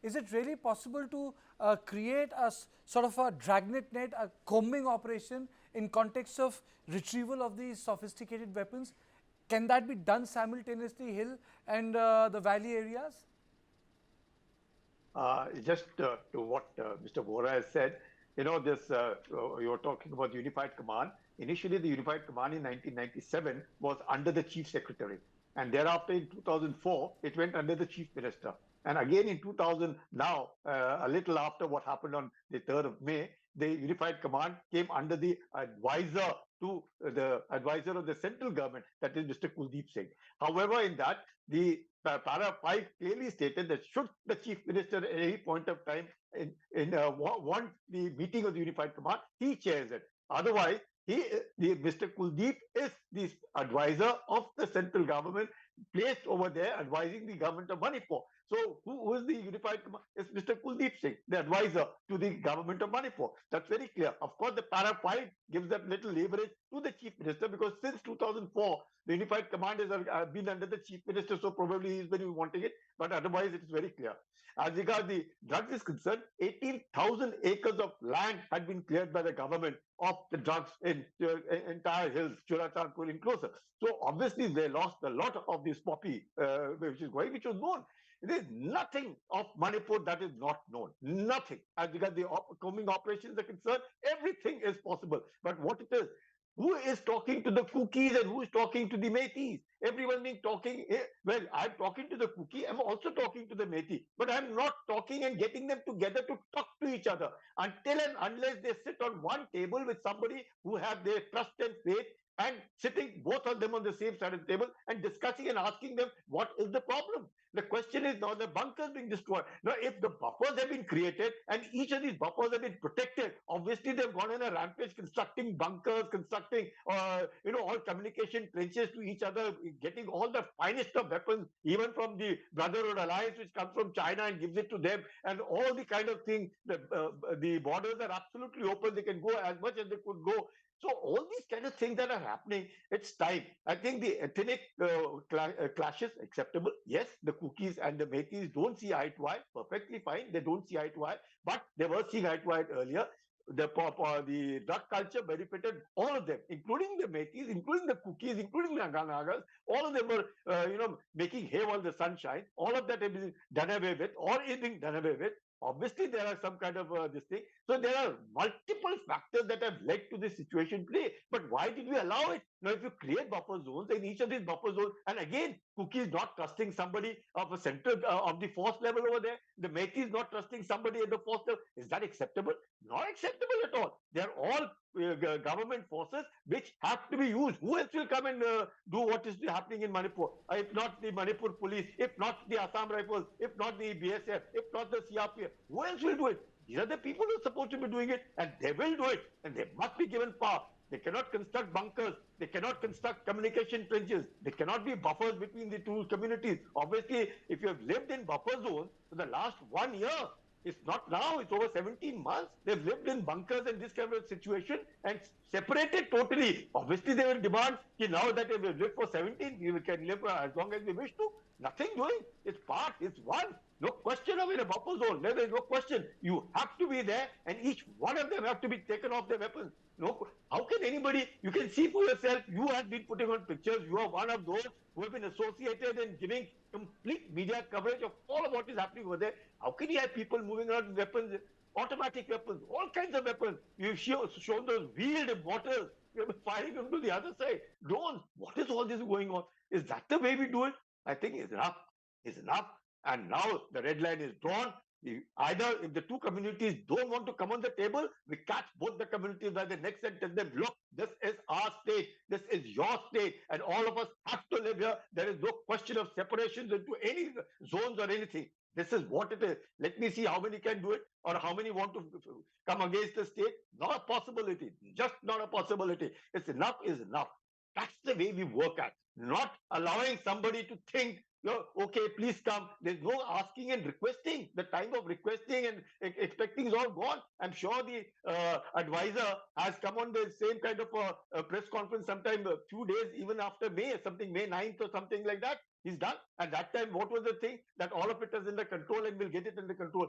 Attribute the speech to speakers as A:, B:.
A: is it really possible to create a sort of a dragnet net, a combing operation in context of retrieval of these sophisticated weapons? Can that be done simultaneously, hill and the valley areas?
B: Just to what Mr. Vora has said, you're talking about the Unified Command. Initially, the Unified Command in 1997 was under the Chief Secretary. And thereafter, in 2004, it went under the Chief Minister. And again in 2000, now, a little after what happened on the 3rd of May, the Unified Command came under the advisor to the advisor of the central government, that is Mr. Kuldeep Singh. However, in that, the para 5 clearly stated that should the chief minister at any point of time want the meeting of the Unified Command, he chairs it. Otherwise, Mr. Kuldeep is the advisor of the central government placed over there advising the government of Manipur. So who is the Unified Command? It's Mr. Kuldeep Singh, the advisor to the government of Manipur. That's very clear. Of course, the para 5 gives that little leverage to the chief minister because since 2004, the Unified Command has been under the chief minister, so probably he's been wanting it, but otherwise it is very clear. As regards the drugs is concerned, 18,000 acres of land had been cleared by the government of the drugs in entire hills, Churachandpur enclosure. So obviously they lost a lot of this poppy, which was known. There is nothing of Manipur that is not known. Nothing. As regards the combing operations are concerned, everything is possible. But what it is, who is talking to the Kukis and who is talking to the Meiteis? Everyone being talking, well, I'm talking to the Kuki, I'm also talking to the Meitei, but I'm not talking and getting them together to talk to each other until and unless they sit on one table with somebody who have their trust and faith and sitting both of them on the same side of the table and discussing and asking them what is the problem. The question is now the bunkers being destroyed. Now, if the buffers have been created and each of these buffers have been protected, obviously they've gone on a rampage constructing bunkers, constructing, all communication trenches to each other, getting all the finest of weapons, even from the Brotherhood Alliance, which comes from China and gives it to them, and all the kind of thing. The borders are absolutely open. They can go as much as they could go. So all these kind of things that are happening, it's time. I think the ethnic clashes acceptable. Yes, the Kukis and the Meiteis don't see eye to eye. Perfectly fine. They don't see eye to eye, but they were seeing eye to eye earlier. The drug culture benefited all of them, including the Meiteis, including the Kukis, including the Nagas. All of them were, making hay while the sun shines. All of that has been done away with, or is being done away with. Obviously, there are some kind of this thing. So there are multiple factors that have led to this situation today. But why did we allow it? Now, if you create buffer zones, in each of these buffer zones, and again, Kuki is not trusting somebody of a central of the force level over there. The Meiteis is not trusting somebody at the force level. Is that acceptable? Not acceptable at all. They are all government forces which have to be used. Who else will come and do what is happening in Manipur? If not the Manipur police, if not the Assam Rifles, if not the BSF, if not the CRPF, who else will do it? These are the people who are supposed to be doing it, and they will do it, and they must be given power. They cannot construct bunkers. They cannot construct communication trenches. There cannot be buffers between the two communities. Obviously, if you have lived in buffer zones for the last 1 year, it's not now, it's over 17 months. They've lived in bunkers in this kind of situation and separated totally. Obviously, they will demand now that we have lived for 17, we can live as long as we wish to. Nothing doing. It's part, it's one. No question of in a buffer zone. There is no question. You have to be there, and each one of them have to be taken off their weapons. No, how can anybody? You can see for yourself. You have been putting on pictures. You are one of those who have been associated in giving complete media coverage of all of what is happening over there. How can you have people moving around with weapons, automatic weapons, all kinds of weapons? You've shown those wheeled mortars. You're firing them to the other side. Drones. What is all this going on? Is that the way we do it? I think it's enough. It's enough. And now the red line is drawn. Either if the two communities don't want to come on the table, we catch both the communities by the necks and tell them, look, this is our state, this is your state, and all of us have to live here. There is no question of separations into any zones or anything. This is what it is. Let me see how many can do it or how many want to come against the state. Not a possibility. Just not a possibility. It's enough is enough. That's the way we work at. Not allowing somebody to think okay, please come. There's no asking and requesting. The time of requesting and expecting is all gone. I'm sure the advisor has come on the same kind of a press conference sometime a few days even after May, something May 9th or something like that. He's done. At that time, what was the thing? That all of it is under control and we'll get it under control.